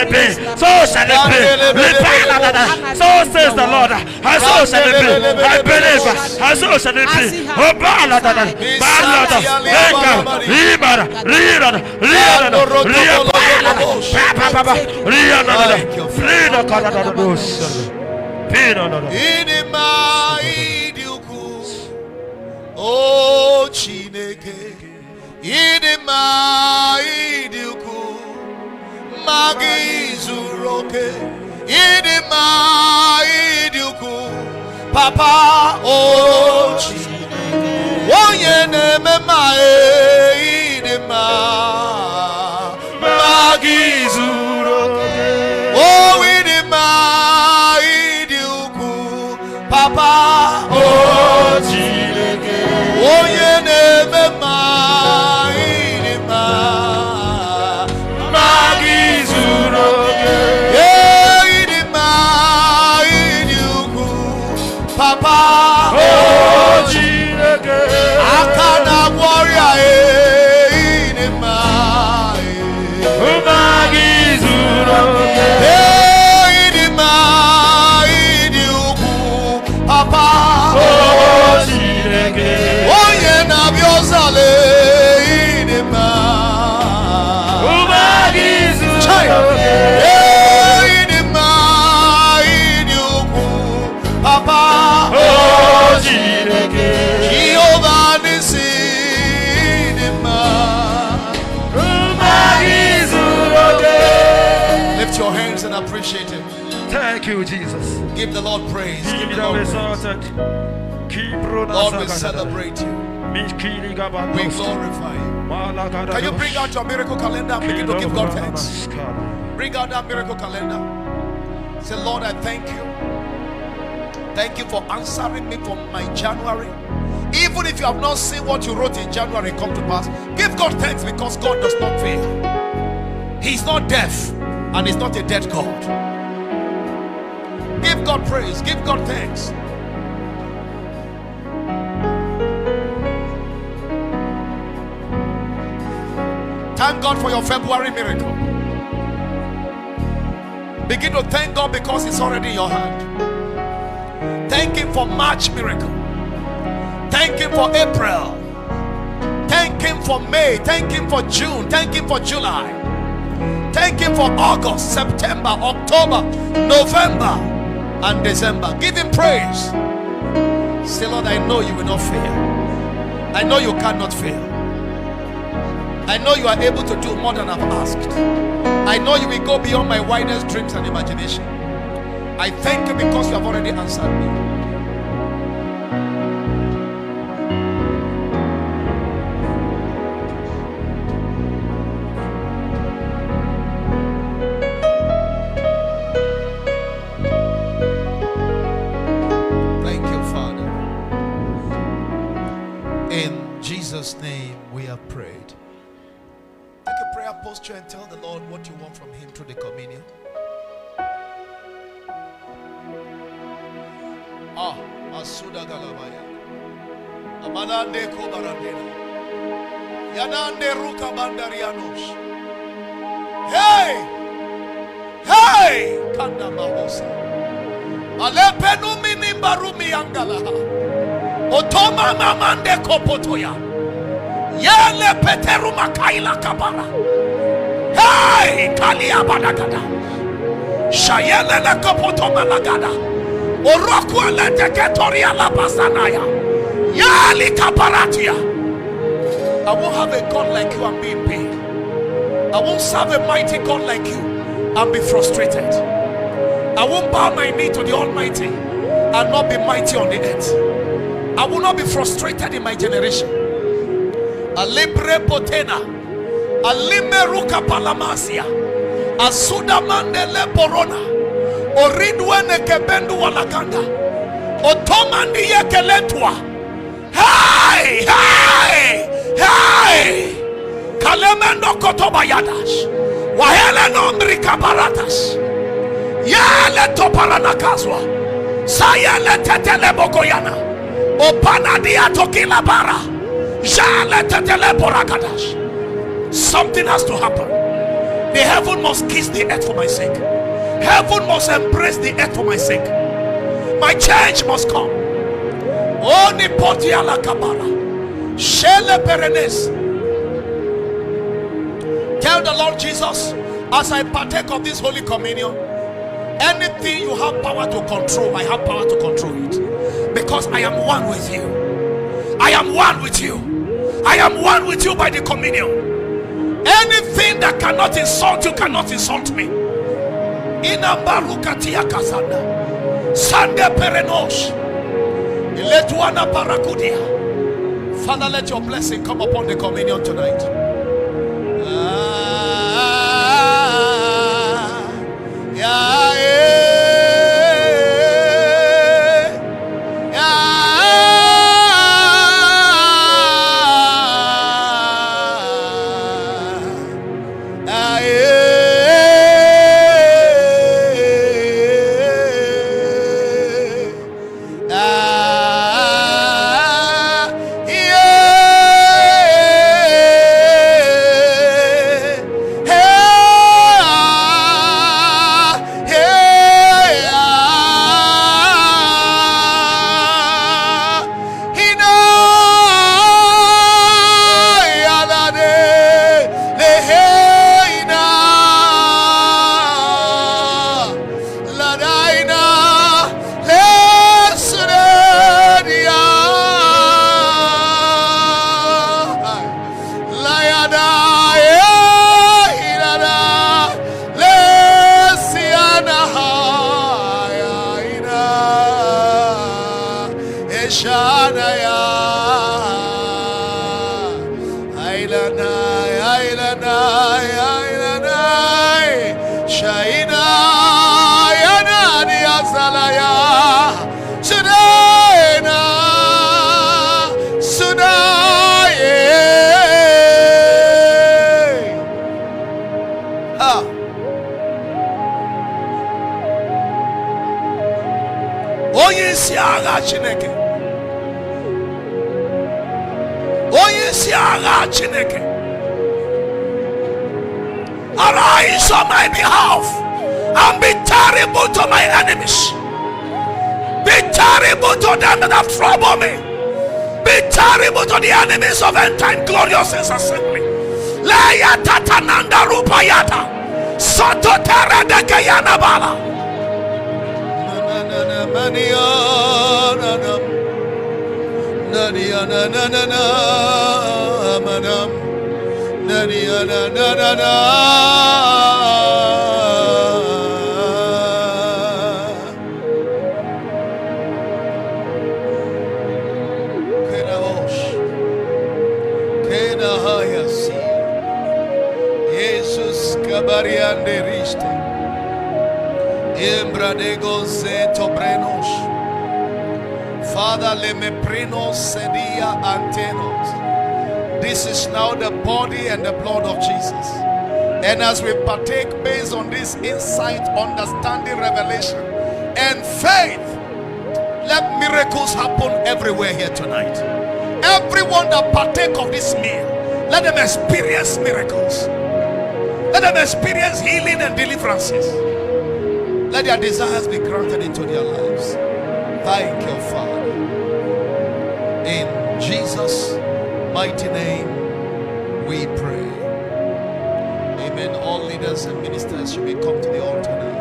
it be. So shall it be. So says the Lord. And so shall it be. I believe. And so shall it be. Oh, Balada. Balada. Oh, Chineke, Idima Iduku, Magi Zuroke, Idima Iduku, Papa, oh, Chineke, oh, Yeneme Idima, Magi Zuroke, oh, Idima Iduku, Papa, oh, Chineke. Oh, ye never mind, Magizuro, ye mind, you, Papa, oh, Jinake, Akana warrior, in my Magizuro, in my, you, Papa, oh, Jinake. Lift your hands and appreciate him. Thank you, Jesus. Give the Lord praise. Give the Lord praise. Lord, we celebrate you. We glorify you. Can you bring out your miracle calendar and begin to give God thanks? Bring out that miracle calendar. Say, Lord, I thank you. Thank you for answering me for my January. Even if you have not seen what you wrote in January come to pass, give God thanks because God does not fail. He's not deaf and he's not a dead God. Give God praise. Give God thanks. Thank God for your February miracle. Begin to thank God because it's already in your hand. Thank him for March miracle. Thank him for April. Thank him for May. Thank him for June. Thank him for July. Thank him for August, September, October, November, and December. Give him praise. Say, Lord, I know you will not fail. I know you cannot fail. I know you are able to do more than I've asked. I know you will go beyond my wildest dreams and imagination. I thank you because you have already answered me. Thank you, Father. In Jesus' name we have prayed. Take a prayer posture and tell the Lord what you want from him through the communion. Asuda Galabaya. Amanande Kobarandena. Yanande Ruka Bandarianos. Hey! Hey! Kanda Mahosa. Alepenu Minimbarumi Angalaha. Otoma Mamande Kopotoya. Yele Peteruma Kaila Kabara. Hey! Kalia Badagada. Shayele la Kopotoma Lagada. Orokwa le teketoria la basanaya. Yali kaparatia. I won't have a God like you and be in pain. I won't serve a mighty God like you and be frustrated. I won't bow my knee to the Almighty and not be mighty on the earth. I will not be frustrated in my generation. Alibre potena. Alimeruka palamasia. Asuda mandele borona. Oridwene kebendu walaganda. Otomandi yekeletwa. Hey! Hey! Hey! Kalemendo kotobayadash. Wahele nombri kabaratas. Yale toparanakazwa. Sayele tetele bogoyana. Opana dia tokila bara. Jale tetele boragadash. Something has to happen. The heaven must kiss the earth for my sake. Heaven must embrace the earth for my sake. My change must come. Oni potia la kabala. Shele perenes. Tell the Lord Jesus, as I partake of this Holy Communion, anything you have power to control, I have power to control it. Because I am one with you. I am one with you. I am one with you by the communion. Anything that cannot insult you cannot insult me. Inambarukatia kasanda. Sande perenos. Iletuana parakudia. Father, let your blessing come upon the communion tonight. Arise on my behalf and be terrible to my enemies. Be terrible to them that have troubled me. Be terrible to the enemies of end time glorious assembly. Laya tatananda rupayata. Soto terra de Gayana bala. Jesus kabariande riste embradego zeto brenos. Father, le me prenos sedia antenos. This is now the body and the blood of Jesus. And as we partake based on this insight, understanding, revelation, and faith, let miracles happen everywhere here tonight. Everyone that partake of this meal, let them experience miracles. Let them experience healing and deliverances. Let their desires be granted into their lives. Thank you, Father. In Jesus' mighty name we pray. Amen. All leaders and ministers, you may come to the altar now.